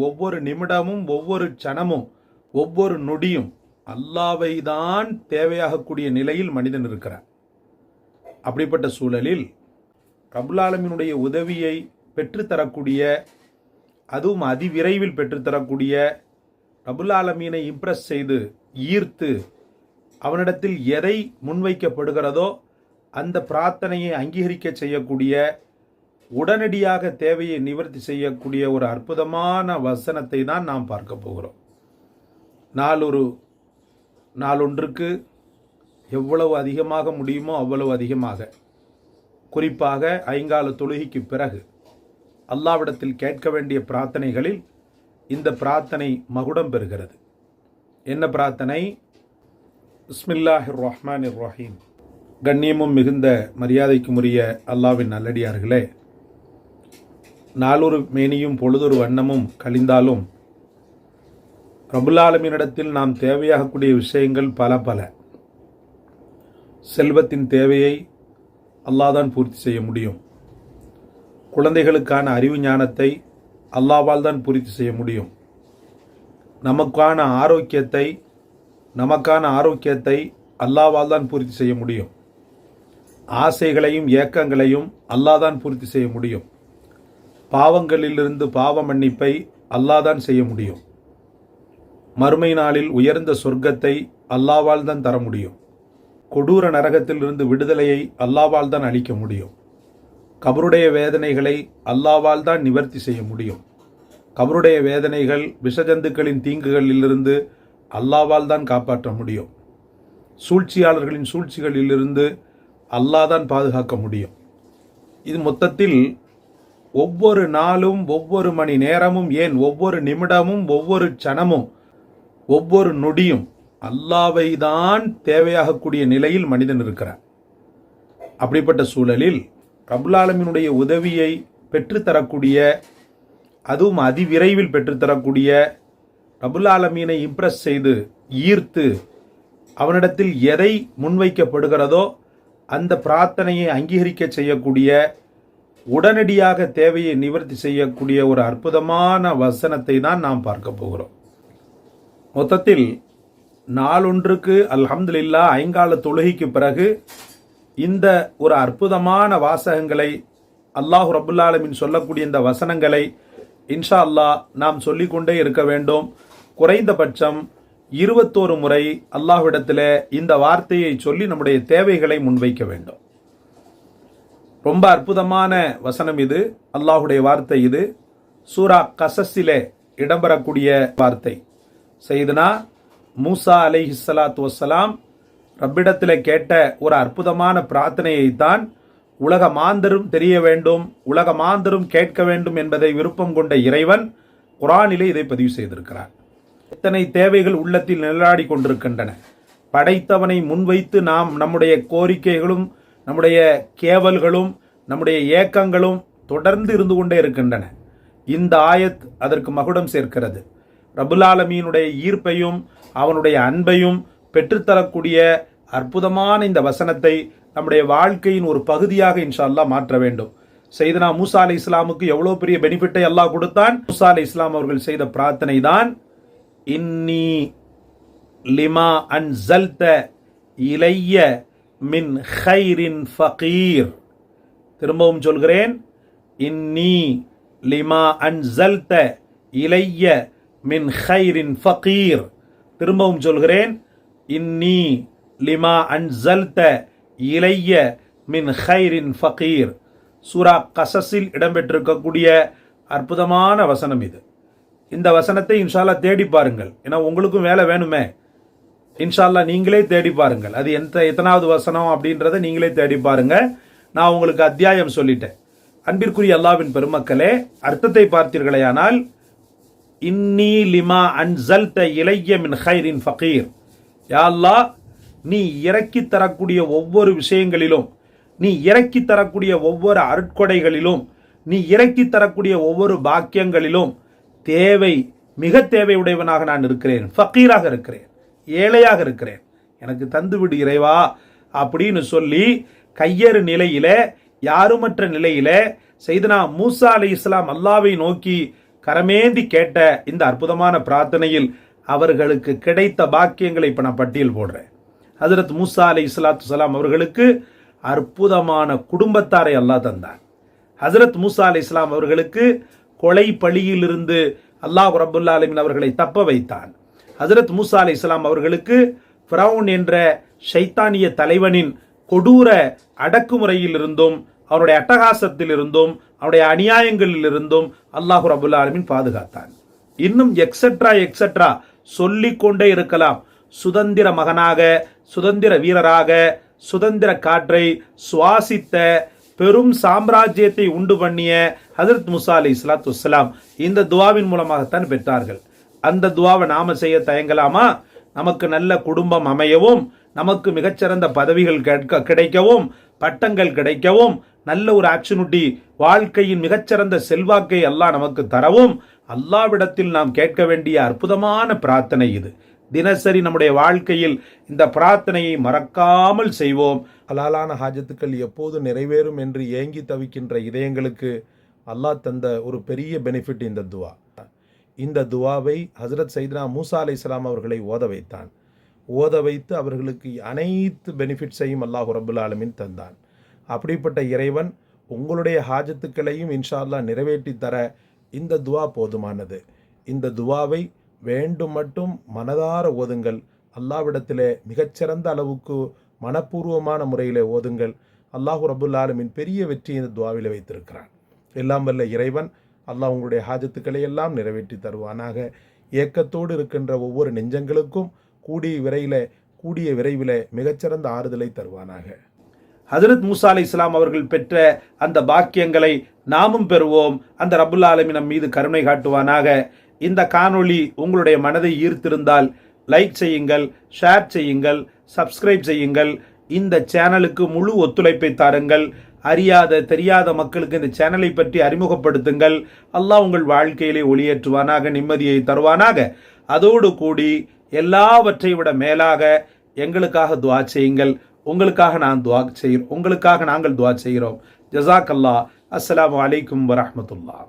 ஒவ்வொரு நிமிடமும் ஒவ்வொரு க்ஷணமும் ஒவ்வொரு நொடியும் அல்லாவை தான் தேவையாகக்கூடிய நிலையில் மனிதன் இருக்கிறான். அப்படிப்பட்ட சூழலில் ரப்புல் ஆலமீனுடைய உதவியை பெற்றுத்தரக்கூடிய, அதுவும் அதிவிரைவில் பெற்றுத்தரக்கூடிய, ரப்புல் ஆலமீனை இம்ப்ரெஸ் செய்து ஈர்த்து அவனிடத்தில் எதை முன்வைக்கப்படுகிறதோ அந்த பிரார்த்தனையை அங்கீகரிக்க செய்யக்கூடிய, உடனடியாக தேவையை நிவர்த்தி செய்யக்கூடிய ஒரு அற்புதமான வசனத்தை தான் நாம் பார்க்க போகிறோம். நாளொன்றுக்கு எவ்வளவு அதிகமாக முடியுமோ அவ்வளவு அதிகமாக, குறிப்பாக ஐங்கால தொழுகைக்கு பிறகு அல்லாஹ்விடத்தில் கேட்க வேண்டிய பிரார்த்தனைகளில் இந்த பிரார்த்தனை மகுடம் பெறுகிறது. என்ன பிரார்த்தனை? பிஸ்மில்லாஹிர் ரஹ்மானிர் ரஹீம். கண்ணியமும் மிகுந்த மரியாதைக்குரிய அல்லாஹ்வின் நல்லடியார்களே, நாளொரு மேனியும் பொழுதொரு வண்ணமும் கழிந்தாலும் ரப்புல் ஆலமீனிடத்தில் நாம் தேவையாகக்கூடிய விஷயங்கள் பல. செல்வத்தின் தேவையை அல்லாஹ் தான் பூர்த்தி செய்ய முடியும். குழந்தைகளுக்கான அறிவு ஞானத்தை அல்லாஹ்வால் தான் பூர்த்தி செய்ய முடியும். நமக்கான ஆரோக்கியத்தை அல்லாஹ்வால் தான் பூர்த்தி செய்ய முடியும். ஆசைகளையும் ஏக்கங்களையும் அல்லாஹ் தான் பூர்த்தி செய்ய முடியும். பாவங்களிலிருந்து பாவ மன்னிப்பை அல்லாஹ் தான் செய்ய முடியும். மறுமை நாளில் உயர்ந்த சொர்க்கத்தை அல்லாஹ்வால் தான் தர முடியும். கொடூர நரகத்திலிருந்து விடுதலையை அல்லாஹ்வால் தான் அளிக்க முடியும். கபருடைய வேதனைகளை அல்லாஹ்வால் தான் நிவர்த்தி செய்ய முடியும். கபருடைய வேதனைகள், விஷஜந்துக்களின் தீங்குகளிலிருந்து அல்லாஹ்வால் தான் காப்பாற்ற முடியும். சூழ்ச்சியாளர்களின் சூழ்ச்சிகளிலிருந்து அல்லாஹ் தான் பாதுகாக்க முடியும். இது மொத்தத்தில் ஒவ்வொரு நாளும், ஒவ்வொரு மணி நேரமும், ஏன் ஒவ்வொரு நிமிடமும், ஒவ்வொரு க்ஷணமும், ஒவ்வொரு நொடியும் அல்லாஹ்வை தான் தேவையாகக்கூடிய நிலையில் மனிதன் இருக்கிறான். அப்படிப்பட்ட சூழலில் ரப்புல் ஆலமீனுடைய உதவியை பெற்றுத்தரக்கூடிய, அதுவும் அதிவிரைவில் பெற்றுத்தரக்கூடிய, ரப்புல் ஆலமீனை இம்ப்ரெஸ் செய்து ஈர்த்து அவனிடத்தில் எதை முன்வைக்கப்படுகிறதோ அந்த பிரார்த்தனையை அங்கீகரிக்க செய்யக்கூடிய, உடனடியாக தேவையை நிவர்த்தி செய்யக்கூடிய ஒரு அற்புதமான வசனத்தை தான் நாம் பார்க்க போகிறோம். மொத்தத்தில் நாளொன்றுக்கு அல்ஹம்துலில்லாஹ் ஐங்கால தொழுகைக்கு பிறகு இந்த ஒரு அற்புதமான வாசகங்களை, அல்லாஹ் ரப்புல் ஆலமீன் சொல்லக்கூடிய இந்த வசனங்களை இன்ஷா அல்லாஹ் நாம் சொல்லிக்கொண்டே இருக்க வேண்டும். குறைந்தபட்சம் 21 முறை அல்லாஹ்விடத்தில் இந்த வார்த்தையை சொல்லி நம்முடைய தேவைகளை முன்வைக்க வேண்டும். ரொம்ப அற்புதமான வசனம் இது, அல்லாஹுடைய வார்த்தை இது. சூரா கஸஸிலே இடம்பெறக்கூடிய வார்த்தை. சையதுனா மூசா அலைஹிஸ்ஸலாத்து வஸ்ஸலாம் ரப்பிடத்தில் கேட்ட ஒரு அற்புதமான பிரார்த்தனையைத்தான் உலக மாந்தரும் தெரிய வேண்டும், உலக மாந்தரும் கேட்க வேண்டும் என்பதை விருப்பம் கொண்ட இறைவன் குர்ஆனிலே இதை பதிவு செய்திருக்கிறார். எத்தனை தேவைகள் உள்ளத்தில் நிழலாடி கொண்டிருக்கின்றன. படைத்தவனை முன்வைத்து நாம் நம்முடைய கோரிக்கைகளும், நம்முடைய கேவல்களும், நம்முடைய ஏக்கங்களும் தொடர்ந்து இருந்து கொண்டே இருக்கின்றன. இந்த ஆயத் அதற்கு மகுடம் சேர்க்கிறது. ரப்புல் ஆலமீனுடைய ஈர்ப்பையும் அவனுடைய அன்பையும் பெற்றுத்தரக்கூடிய அற்புதமான இந்த வசனத்தை நம்முடைய வாழ்க்கையின் ஒரு பகுதியாக இன்ஷா அல்லாஹ் மாற்ற வேண்டும். சையதுனா மூசா அலைஹிஸ்ஸலாமுக்கு எவ்வளோ பெரிய பெனிஃபிட்டை அல்லாஹ் கொடுத்தான். மூசா அலைஹிஸ்ஸலாம் அவர்கள் செய்த பிரார்த்தனை தான், இன்னி லிமா அன்ஸல்த இலைய மின் ஹைரின் ஃபகீர். திரும்பவும் சொல்கிறேன், இன்னி லிமா அன்ஸல்த இலைய மின் ஹைரின் ஃபகீர். திரும்பவும் சொல்கிறேன், இன்னி லிமா அன்ஸல்த இலைய மின் ஹைரின் ஃபகீர். சூரா கஸஸில் இடம்பெற்றிருக்கக்கூடிய அற்புதமான வசனம் இது. இந்த வசனத்தை இன்ஷா அல்லாஹ் தேடி பாருங்கள். ஏன்னா உங்களுக்கும் வேலை வேணுமே. இன்ஷா அல்லாஹ் நீங்களே தேடி பாருங்கள். அது எத்தனாவது வசனம் அப்படின்றத நீங்களே தேடி பாருங்க. நான் உங்களுக்கு அத்தியாயம் சொல்லிட்டேன். அன்பிற்குரிய அல்லாஹ்வின் பெருமக்களே, அர்த்தத்தை பார்த்தீர்களேயானால், இன்னி லிமா அன்ஸல்த இலைய மின் ஹைரின் ஃபகீர். யா அல்லாஹ், நீ இறக்கி தரக்கூடிய ஒவ்வொரு விஷயங்களிலும், நீ இறக்கி தரக்கூடிய ஒவ்வொரு அருட்கொடைகளிலும், நீ இறக்கி தரக்கூடிய ஒவ்வொரு பாக்கியங்களிலும் மிக தேவையுடையவனாக நான் இருக்கிறேன், ஃபகீராக இருக்கிறேன், ஏழையாக இருக்கிறேன், எனக்கு தந்துவிடு இறைவா அப்படின்னு சொல்லி கையறு நிலையில, யாருமற்ற நிலையில சையதுனா மூசா அலைஹிஸ்ஸலாம் அல்லாஹ்வை நோக்கி கரமேந்தி கேட்ட இந்த அற்புதமான பிரார்த்தனையில் அவர்களுக்கு கிடைத்த பாக்கியங்களை இப்போ நான் பட்டியல் போடுறேன். ஹஜ்ரத் மூசா அலைஹிஸ்ஸலாத்து வஸ்ஸலாம் அவர்களுக்கு அற்புதமான குடும்பத்தாரை அல்லாஹ் தந்தான். ஹஜ்ரத் மூசா அலைஹிஸ்ஸலாம் அவர்களுக்கு கொலை பழியிலிருந்து அல்லாஹ் ரப்புல் ஆலமீன் அவர்களை தப்ப வைத்தான். ஹஜ்ரத் மூசா அலைஹிஸ்ஸலாம் அவர்களுக்கு ஃபிரௌன் என்ற ஷைத்தானிய தலைவனின் கொடூர அடக்குமுறையில் இருந்தும் அவருடைய அட்டகாசத்தில் இருந்தும் அவருடைய அநியாயங்களில் இருந்தும் அல்லாஹ் ரப்புல் ஆலமீன் பாதுகாத்தான். இன்னும் எக்ஸெட்ரா சொல்லிக்கொண்டே இருக்கலாம். சுதந்திர மகனாக, சுதந்திர வீரராக, சுதந்திர காற்றை சுவாசித்த பெரும் சாம்ராஜ்யத்தை உண்டு பண்ணிய ஹஜ்ரத் மூசா அலைஹிஸ்ஸலாத்து வஸ்ஸலாம் இந்த துவாவின் மூலமாகத்தான் பெற்றார்கள். அந்த துவாவை நாம செய்ய தயங்கலாமா? நமக்கு நல்ல குடும்பம் அமையவும், நமக்கு மிகச்சிறந்த பதவிகள் கிடைக்கவும், பட்டங்கள் கிடைக்கவும், நல்ல ஒரு ஆப்பர்ச்சுனிட்டி, வாழ்க்கையின் மிகச்சிறந்த செல்வாக்கை அல்லாஹ் நமக்கு தரவும் அல்லாஹ்விடத்தில் நாம் கேட்க வேண்டிய அற்புதமான பிரார்த்தனை இது. தினசரி நம்முடைய வாழ்க்கையில் இந்த பிரார்த்தனையை மறக்காமல் செய்வோம். ஹலாலான ஹாஜத்துக்கள் எப்போது நிறைவேறும் என்று ஏங்கி தவிக்கின்ற இதயங்களுக்கு அல்லாஹ் தந்த ஒரு பெரிய பெனிஃபிட் இந்த துவா. இந்த துவாவை ஹஜ்ரத் சையத்னா மூசா அலைஹிஸ்ஸலாம் அவர்களை ஓத வைத்தான். ஓத வைத்து அவர்களுக்கு அனைத்து பெனிஃபிட்ஸையும் அல்லாஹ் ரப்புல் ஆலமீன் தந்தான். அப்படிப்பட்ட இறைவன் உங்களுடைய ஹாஜத்துக்களையும் இன்ஷா அல்லாஹ் நிறைவேற்றி தர இந்த துவா போதுமானது. இந்த துவாவை வேண்டும் மட்டும் மனதார ஓதுங்கள். அல்லாஹ்விடத்திலே மிகச்சிறந்த அளவுக்கு மனப்பூர்வமான முறையில் ஓதுங்கள். அல்லாஹ் ரப்புல் ஆலமீன் பெரிய வெற்றி இந்த துவாவில் வைத்திருக்கிறான். எல்லாம் வல்ல இறைவன் அல்லாஹ் உங்களுடைய ஹாஜத்துக்களை எல்லாம் நிறைவேற்றி தருவானாக. ஏக்கத்தோடு இருக்கின்ற ஒவ்வொரு நெஞ்சங்களுக்கும் கூடிய விரைவில் மிகச்சிறந்த ஆறுதலை தருவானாக. ஹஜ்ரத் மூசா அலைஹிஸ்ஸலாம் அவர்கள் பெற்ற அந்த பாக்கியங்களை நாமும் பெறுவோம். அந்த ரப்புல் ஆலமீன் நம் மீது கருணை காட்டுவானாக. இந்த காணொளி உங்களுடைய மனதை ஈர்த்திருந்தால் லைக் செய்யுங்கள், ஷேர் செய்யுங்கள், சப்ஸ்கிரைப் செய்யுங்கள். இந்த சேனலுக்கு முழு ஒத்துழைப்பை தாருங்கள். அறியாத தெரியாத மக்களுக்கு இந்த சேனலை பற்றி அறிமுகப்படுத்துங்கள். அல்லாஹ் உங்கள் வாழ்க்கையிலே ஒளியேற்றுவானாக, நிம்மதியை தருவானாக. அதோடு கூடி எல்லாவற்றை விட மேலாக எங்களுக்காக துஆ செய்யுங்கள். உங்களுக்காக நாங்கள் துஆ செய்கிறோம். ஜஸாக்கல்லாஹ். அஸ்ஸலாமு அலைக்கும் வரஹ்மத்துல்லாஹ்.